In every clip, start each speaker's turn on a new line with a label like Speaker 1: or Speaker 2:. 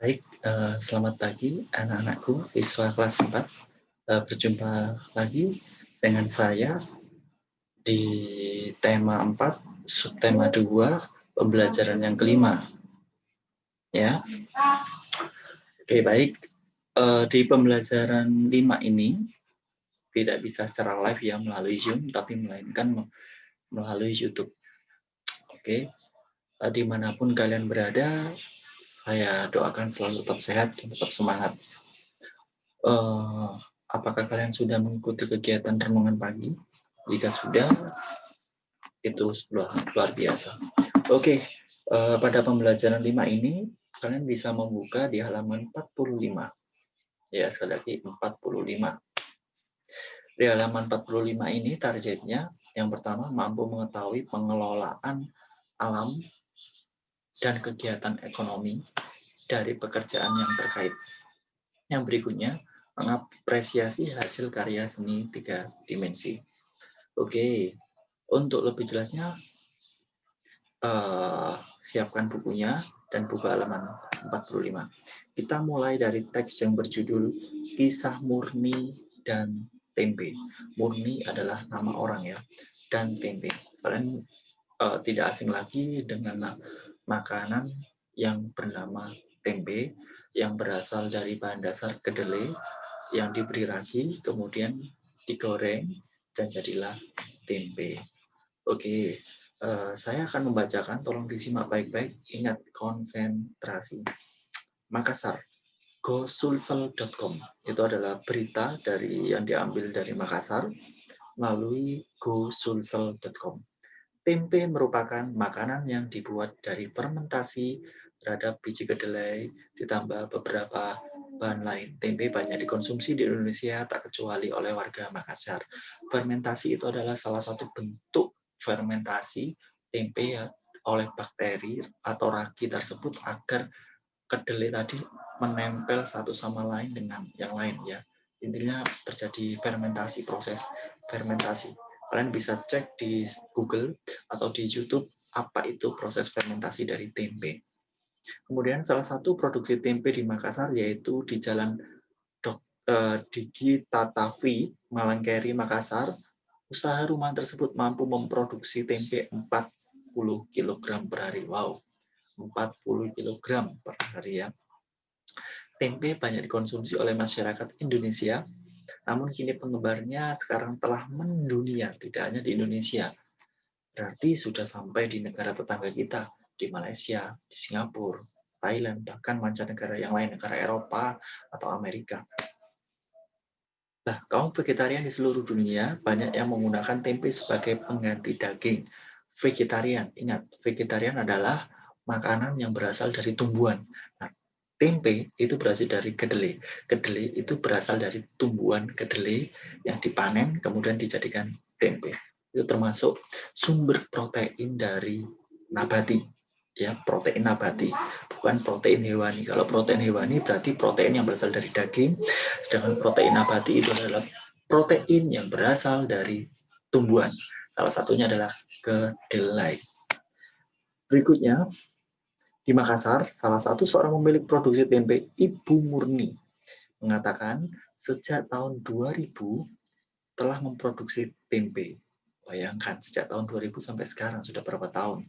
Speaker 1: Baik, selamat pagi anak-anakku, siswa kelas 4. Berjumpa lagi dengan saya di tema 4, subtema 2, pembelajaran yang kelima. Ya, oke baik. Di pembelajaran 5 ini tidak bisa secara live ya melalui Zoom, tapi melainkan melalui YouTube. Oke, dimanapun kalian berada, saya doakan selalu tetap sehat dan tetap semangat. Apakah kalian sudah mengikuti kegiatan renungan pagi? Jika sudah, itu luar biasa. Oke, pada pembelajaran 5 ini, kalian bisa membuka di halaman 45. Ya, sekali lagi 45. Di halaman 45 ini targetnya, yang pertama, mampu mengetahui pengelolaan alam dan kegiatan ekonomi dari pekerjaan yang terkait. Yang berikutnya, mengapresiasi hasil karya seni 3 dimensi. Oke, untuk lebih jelasnya, siapkan bukunya dan buka halaman 45. Kita mulai dari teks yang berjudul Kisah Murni dan Tempe. Murni adalah nama orang ya, dan tempe. Kalian tidak asing lagi dengan makanan yang bernama tempe, yang berasal dari bahan dasar kedelai, yang diberi ragi, kemudian digoreng, dan jadilah tempe. Oke, saya akan membacakan, tolong disimak baik-baik, ingat konsentrasi. Makassar, gosulsel.com, itu adalah berita yang diambil dari Makassar melalui gosulsel.com. Tempe merupakan makanan yang dibuat dari fermentasi terhadap biji kedelai ditambah beberapa bahan lain. Tempe banyak dikonsumsi di Indonesia, tak kecuali oleh warga Makassar. Fermentasi itu adalah salah satu bentuk fermentasi tempe ya, oleh bakteri atau ragi tersebut agar kedelai tadi menempel satu sama lain dengan yang lain ya. Intinya terjadi fermentasi, proses fermentasi. Kalian bisa cek di Google atau di YouTube apa itu proses fermentasi dari tempe. Kemudian salah satu produksi tempe di Makassar yaitu di Jalan Digi Tatavi, Malangkeri, Makassar. Usaha rumah tersebut mampu memproduksi tempe 40 kg per hari. Wow, 40 kg per hari ya. Tempe banyak dikonsumsi oleh masyarakat Indonesia, namun kini penggemarnya sekarang telah mendunia, tidak hanya di Indonesia. Berarti sudah sampai di negara tetangga kita, di Malaysia, di Singapura, Thailand, bahkan mancanegara yang lain, negara Eropa atau Amerika. Nah, kaum vegetarian di seluruh dunia banyak yang menggunakan tempe sebagai pengganti daging. Vegetarian, ingat, vegetarian adalah makanan yang berasal dari tumbuhan. Nah, tempe itu berasal dari kedelai. Kedelai itu berasal dari tumbuhan kedelai yang dipanen kemudian dijadikan tempe. Itu termasuk sumber protein dari nabati. Ya, protein nabati, bukan protein hewani. Kalau protein hewani berarti protein yang berasal dari daging, sedangkan protein nabati itu adalah protein yang berasal dari tumbuhan. Salah satunya adalah kedelai. Berikutnya, di Makassar, salah satu seorang pemilik produksi tempe, Ibu Murni, mengatakan sejak tahun 2000 telah memproduksi tempe. Bayangkan, sejak tahun 2000 sampai sekarang sudah berapa tahun?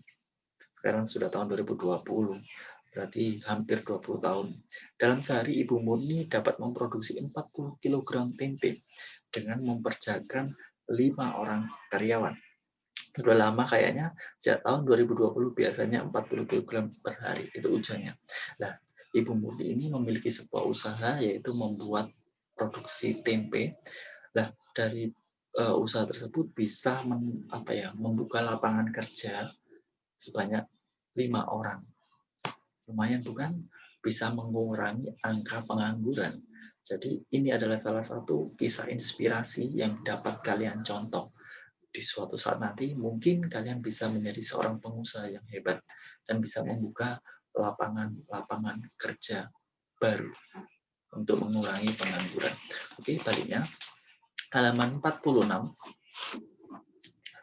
Speaker 1: Sekarang sudah tahun 2020, berarti hampir 20 tahun. Dalam sehari, Ibu Murni dapat memproduksi 40 kg tempe dengan memperkerjakan 5 orang karyawan. Sudah lama kayaknya, sejak tahun 2020 biasanya 40 kg per hari, itu ujiannya. Nah, Ibu Murni ini memiliki sebuah usaha yaitu membuat produksi tempe. Nah, dari usaha tersebut bisa membuka lapangan kerja sebanyak 5 orang. Lumayan bukan? Bisa mengurangi angka pengangguran. Jadi ini adalah salah satu kisah inspirasi yang dapat kalian contoh. Di suatu saat nanti mungkin kalian bisa menjadi seorang pengusaha yang hebat dan bisa membuka lapangan kerja baru untuk mengurangi pengangguran. Oke, baliknya halaman 46.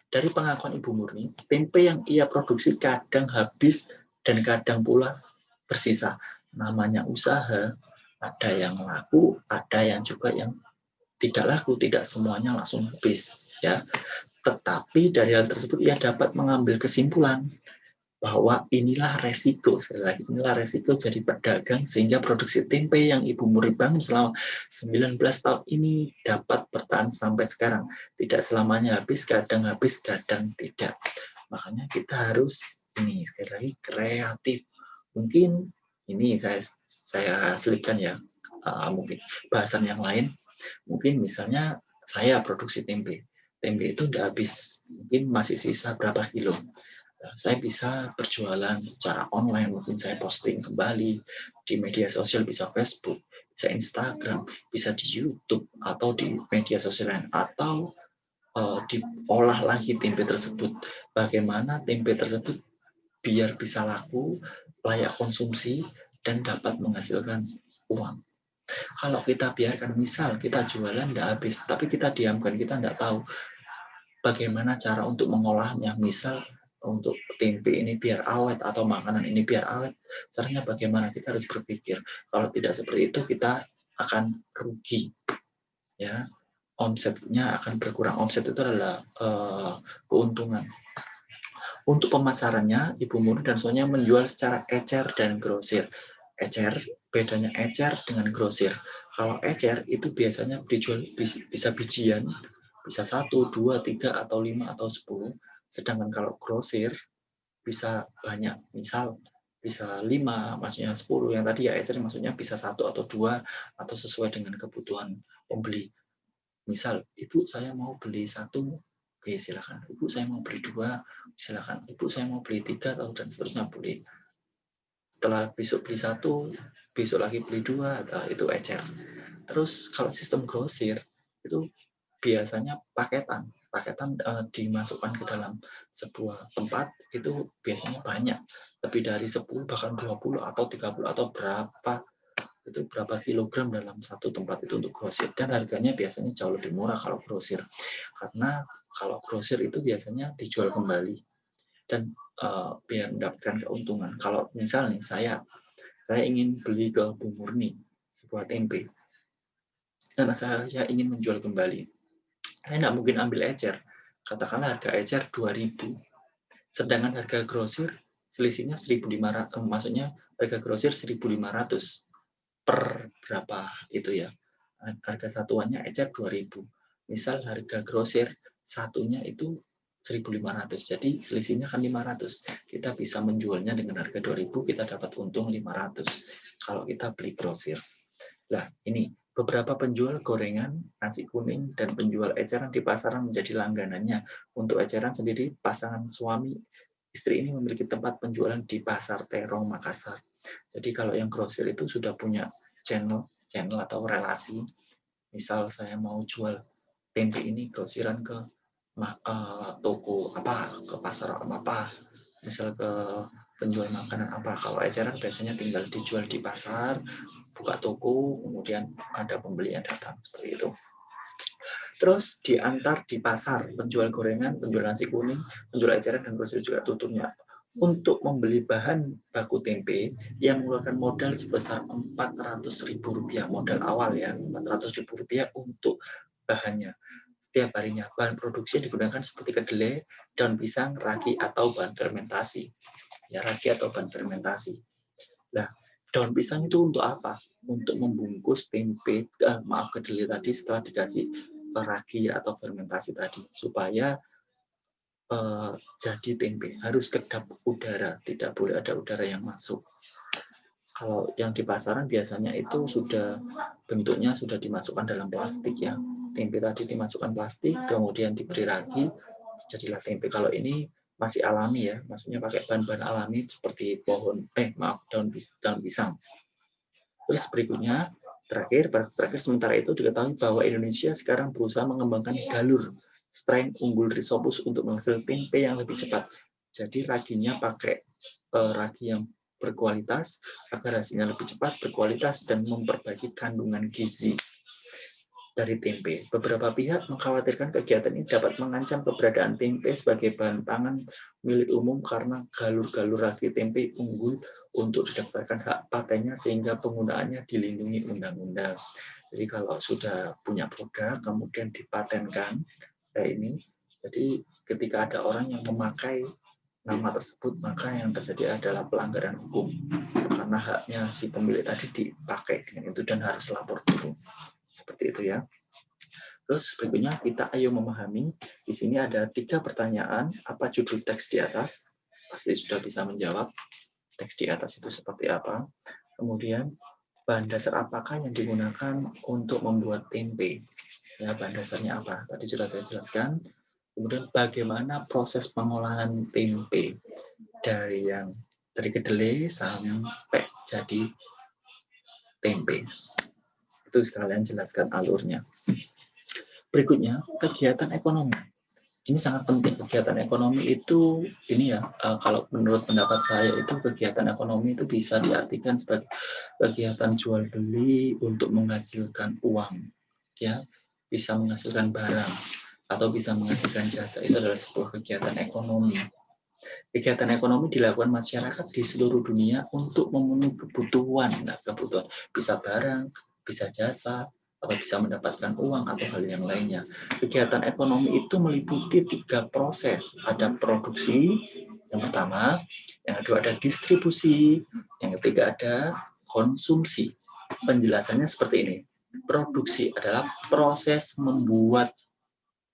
Speaker 1: Dari pengakuan Ibu Murni, tempe yang ia produksi kadang habis dan kadang pula bersisa. namanya usaha, ada yang laku, ada yang juga yang tidak laku, tidak semuanya langsung habis ya. Tetapi dari hal tersebut ia dapat mengambil kesimpulan bahwa inilah resiko, sekali lagi inilah resiko jadi pedagang, sehingga produksi tempe yang Ibu Muri bangun selama 19 tahun ini dapat bertahan sampai sekarang. Tidak selamanya habis, kadang tidak. Makanya kita harus ini sekali lagi kreatif. Mungkin ini saya selipkan ya, mungkin bahasan yang lain. Mungkin misalnya saya produksi tempe itu udah habis, mungkin masih sisa berapa kilo. Saya bisa berjualan secara online, mungkin saya posting kembali di media sosial, bisa Facebook, bisa Instagram, bisa di YouTube atau di media sosial lain, atau diolah lagi tempe tersebut. Bagaimana tempe tersebut biar bisa laku, layak konsumsi, dan dapat menghasilkan uang. Kalau kita biarkan, misal kita jualan tidak habis, tapi kita diamkan, kita tidak tahu bagaimana cara untuk mengolahnya. Misal untuk tempe ini biar awet atau makanan ini biar awet, caranya bagaimana? Kita harus berpikir. Kalau tidak seperti itu, kita akan rugi. Ya, omsetnya akan berkurang. Omset itu adalah keuntungan. Untuk pemasarannya, Ibu Muri dan Sonya menjual secara ecer dan grosir. Ecer, bedanya ecer dengan grosir. Kalau ecer itu biasanya dijual bisa bijian, bisa 1, 2, 3, atau 5, atau 10. Sedangkan kalau grosir bisa banyak. Misal bisa 5, maksudnya 10. Yang tadi ya ecer maksudnya bisa 1 atau 2, atau sesuai dengan kebutuhan pembeli. Misal, Ibu saya mau beli 1, oke silakan. Ibu saya mau beli 2, silakan. Ibu saya mau beli 3, dan seterusnya boleh. Setelah besok beli 1, besok lagi beli 2, itu ecer. Terus kalau sistem grosir itu biasanya paketan dimasukkan ke dalam sebuah tempat, itu biasanya banyak, lebih dari 10, bahkan 20 atau 30 atau berapa kilogram dalam satu tempat itu untuk grosir, dan harganya biasanya jauh lebih murah kalau grosir, karena kalau grosir itu biasanya dijual kembali dan biar mendapatkan keuntungan. Kalau misalnya saya ingin beli ke Bu Murni sebuah tempe, karena saya ingin menjual kembali, saya tidak mungkin ambil ecer. Katakanlah harga ecer 2.000, sedangkan harga grosir selisihnya 1.500, maksudnya harga grosir 1.500 per berapa itu ya. Harga satuannya ecer 2.000. Misal harga grosir satunya itu 1.500. Jadi selisihnya kan 500. Kita bisa menjualnya dengan harga 2.000, kita dapat untung 500 kalau kita beli grosir. Nah, ini beberapa penjual gorengan, nasi kuning, dan penjual eceran di pasaran menjadi langganannya. Untuk eceran sendiri, pasangan suami istri ini memiliki tempat penjualan di Pasar Terong, Makassar. Jadi kalau yang grosir itu sudah punya channel atau relasi. Misal saya mau jual tempe ini grosiran ke toko apa, ke pasar apa, misal ke penjual makanan apa. Kalau eceran biasanya tinggal dijual di pasar, buka toko, kemudian ada pembeli yang datang, seperti itu. Terus diantar di pasar, penjual gorengan, penjual nasi kuning, penjual eceran, dan grosir juga tutupnya. Untuk membeli bahan baku tempe yang mengeluarkan modal sebesar Rp400.000 modal awal ya, Rp400.000 untuk bahannya. Setiap harinya bahan produksi digunakan seperti kedelai, daun pisang, ragi, atau bahan fermentasi. Ya, ragi atau bahan fermentasi. Nah, daun pisang itu untuk apa? Untuk membungkus tempe, kedelai tadi setelah dikasih ragi atau fermentasi tadi, supaya jadi tempe. Harus kedap udara, tidak boleh ada udara yang masuk. Kalau yang di pasaran biasanya itu sudah bentuknya sudah dimasukkan dalam plastik ya. Tempe tadi dimasukkan plastik, kemudian diberi ragi, jadilah tempe. Kalau ini masih alami ya, maksudnya pakai bahan-bahan alami seperti daun pisang. Terus berikutnya, terakhir sementara itu diketahui bahwa Indonesia sekarang berusaha mengembangkan galur strain unggul Rhizopus untuk menghasilkan tempe yang lebih cepat. Jadi raginya pakai ragi yang berkualitas agar hasilnya lebih cepat, berkualitas, dan memperbaiki kandungan gizi. dari tempe. Beberapa pihak mengkhawatirkan kegiatan ini dapat mengancam keberadaan tempe sebagai bahan pangan milik umum karena galur-galur ragi tempe unggul untuk didaftarkan hak patennya sehingga penggunaannya dilindungi undang-undang. Jadi kalau sudah punya produk kemudian dipatenkan kayak ini, jadi ketika ada orang yang memakai nama tersebut maka yang terjadi adalah pelanggaran hukum karena haknya si pemilik tadi dipakai dengan itu dan harus lapor dulu. Seperti itu ya. Terus berikutnya kita ayo memahami. Di sini ada 3 pertanyaan. Apa judul teks di atas? Pasti sudah bisa menjawab. Teks di atas itu seperti apa. Kemudian bahan dasar apakah yang digunakan untuk membuat tempe? Ya, bahan dasarnya apa? Tadi sudah saya jelaskan. Kemudian bagaimana proses pengolahan tempe dari kedelai sampai jadi tempe. Itu sekalian jelaskan alurnya. Berikutnya, kegiatan ekonomi. Ini sangat penting. Kegiatan ekonomi itu, ini ya, kalau menurut pendapat saya itu kegiatan ekonomi itu bisa diartikan sebagai kegiatan jual beli untuk menghasilkan uang, ya, bisa menghasilkan barang atau bisa menghasilkan jasa. Itu adalah sebuah kegiatan ekonomi. Kegiatan ekonomi dilakukan masyarakat di seluruh dunia untuk memenuhi kebutuhan. Nah, kebutuhan bisa barang, bisa jasa, atau bisa mendapatkan uang atau hal yang lainnya. Kegiatan ekonomi itu meliputi 3 proses. Ada produksi, yang pertama, yang kedua ada distribusi, yang ketiga ada konsumsi. Penjelasannya seperti ini. Produksi adalah proses membuat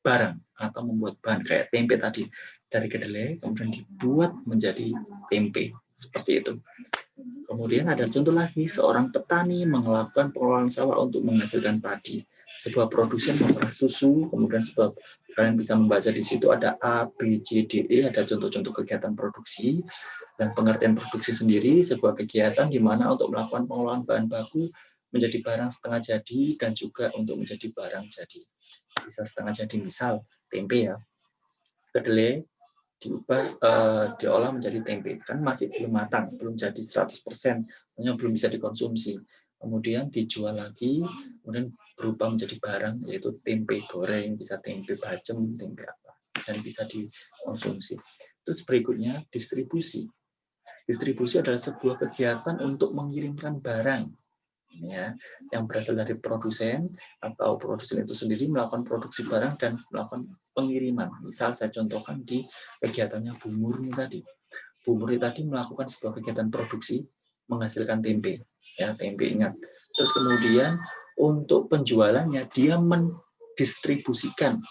Speaker 1: barang atau membuat bahan kayak tempe tadi dari kedelai kemudian dibuat menjadi tempe seperti itu. Kemudian ada contoh lagi, seorang petani melakukan pengolahan sawah untuk menghasilkan padi. Sebuah produsen memerah susu, kemudian sebab kalian bisa membaca di situ ada A, B, C, D, E, ada contoh-contoh kegiatan produksi dan pengertian produksi sendiri, sebuah kegiatan di mana untuk melakukan pengolahan bahan baku menjadi barang setengah jadi dan juga untuk menjadi barang jadi. Bisa setengah jadi, misal tempe ya, kedelai diolah menjadi tempe, kan masih belum matang, belum jadi 100%, hanya belum bisa dikonsumsi. Kemudian dijual lagi, kemudian berubah menjadi barang, yaitu tempe goreng, bisa tempe bacem, tempe apa, dan bisa dikonsumsi. Terus berikutnya distribusi. Distribusi adalah sebuah kegiatan untuk mengirimkan barang, ya, yang berasal dari produsen atau produsen itu sendiri melakukan produksi barang dan melakukan pengiriman. Misal saya contohkan di kegiatannya Bu Murni tadi. Bu Murni tadi melakukan sebuah kegiatan produksi menghasilkan tempe, ya, tempe ingat. Terus kemudian untuk penjualannya dia mendistribusikan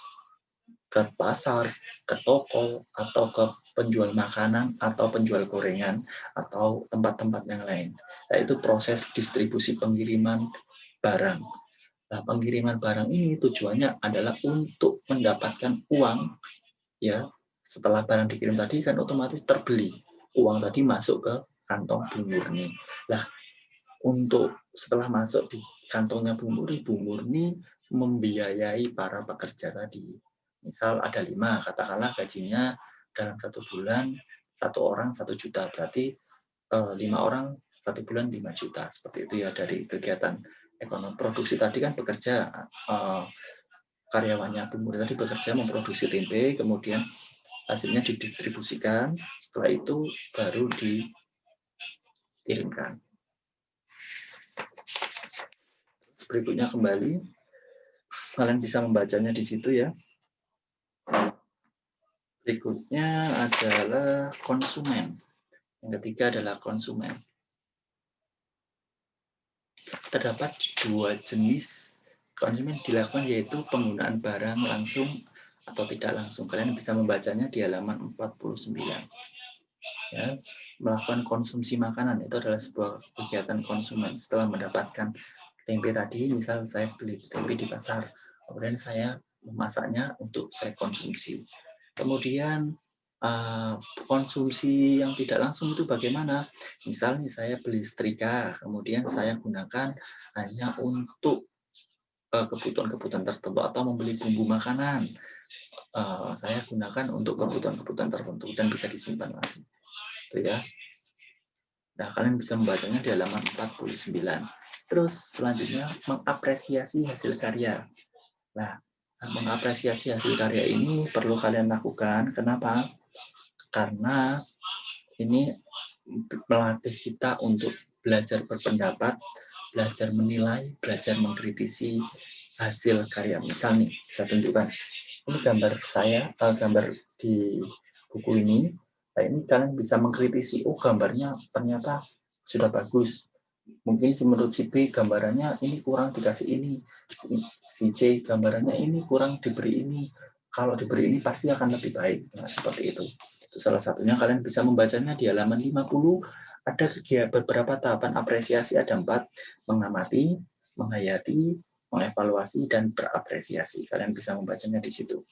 Speaker 1: ke pasar, ke toko, atau ke penjual makanan, atau penjual gorengan, atau tempat-tempat yang lain. Nah, itu proses distribusi pengiriman barang. Nah, pengiriman barang ini tujuannya adalah untuk mendapatkan uang, ya. Setelah barang dikirim tadi kan otomatis terbeli. Uang tadi masuk ke kantong Bu Murni. Nah, untuk setelah masuk di kantongnya Bu Murni membiayai para pekerja tadi. Misal ada 5, katakanlah gajinya dalam 1 bulan 1 orang 1 juta, berarti 5 orang 1 bulan 5 juta. Seperti itu ya dari kegiatan ekonomi. Produksi tadi kan bekerja, karyawannya Bu Murni tadi bekerja memproduksi tempe, kemudian hasilnya didistribusikan, setelah itu baru dikirimkan. Berikutnya kembali, kalian bisa membacanya di situ ya. Berikutnya adalah konsumen. Yang ketiga adalah konsumen. Terdapat 2 jenis konsumen dilakukan, yaitu penggunaan barang langsung atau tidak langsung. Kalian bisa membacanya di halaman 49. Ya, melakukan konsumsi makanan itu adalah sebuah kegiatan konsumen. Setelah mendapatkan tempe tadi, misal saya beli tempe di pasar, kemudian saya memasaknya untuk saya konsumsi. Kemudian konsumsi yang tidak langsung itu bagaimana? Misalnya saya beli setrika, kemudian saya gunakan hanya untuk kebutuhan-kebutuhan tertentu, atau membeli bumbu makanan, saya gunakan untuk kebutuhan-kebutuhan tertentu dan bisa disimpan lagi. Itu ya. Nah, kalian bisa membacanya di halaman 49. Terus selanjutnya mengapresiasi hasil karya. Nah, mengapresiasi hasil karya ini perlu kalian lakukan. Kenapa? Karena ini melatih kita untuk belajar berpendapat, belajar menilai, belajar mengkritisi hasil karya. Misal nih, saya tunjukkan. Ini gambar saya, gambar di buku ini. Nah, ini kalian bisa mengkritisi, oh gambarnya ternyata sudah bagus. Mungkin menurut si B gambarannya ini kurang dikasih ini. Si C gambarannya ini kurang diberi ini. Kalau diberi ini pasti akan lebih baik. Nah, seperti itu. Itu salah satunya kalian bisa membacanya di halaman 50. Ada beberapa tahapan apresiasi, ada 4. Mengamati, menghayati, mengevaluasi, dan berapresiasi. Kalian bisa membacanya di situ.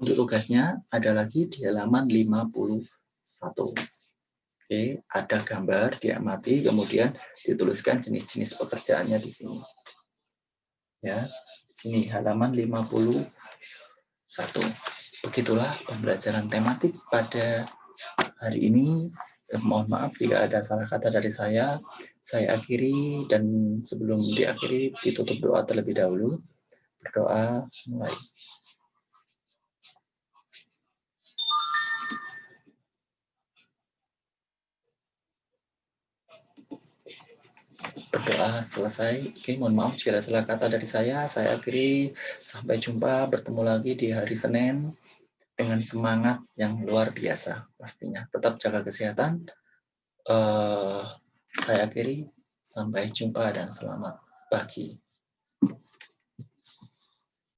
Speaker 1: Untuk tugasnya ada lagi di halaman 51. Oke, ada gambar, diamati, kemudian dituliskan jenis-jenis pekerjaannya di sini. Ya, di sini halaman 51. Begitulah pembelajaran tematik pada hari ini. Mohon maaf jika ada salah kata dari saya. Saya akhiri, dan sebelum diakhiri ditutup doa terlebih dahulu. Berdoa mulai. Berdoa selesai. Oke, mohon maaf jika ada salah kata dari saya. Saya akhiri. Sampai jumpa, bertemu lagi di hari Senin dengan semangat yang luar biasa pastinya. Tetap jaga kesehatan. Saya akhiri. Sampai jumpa dan selamat pagi.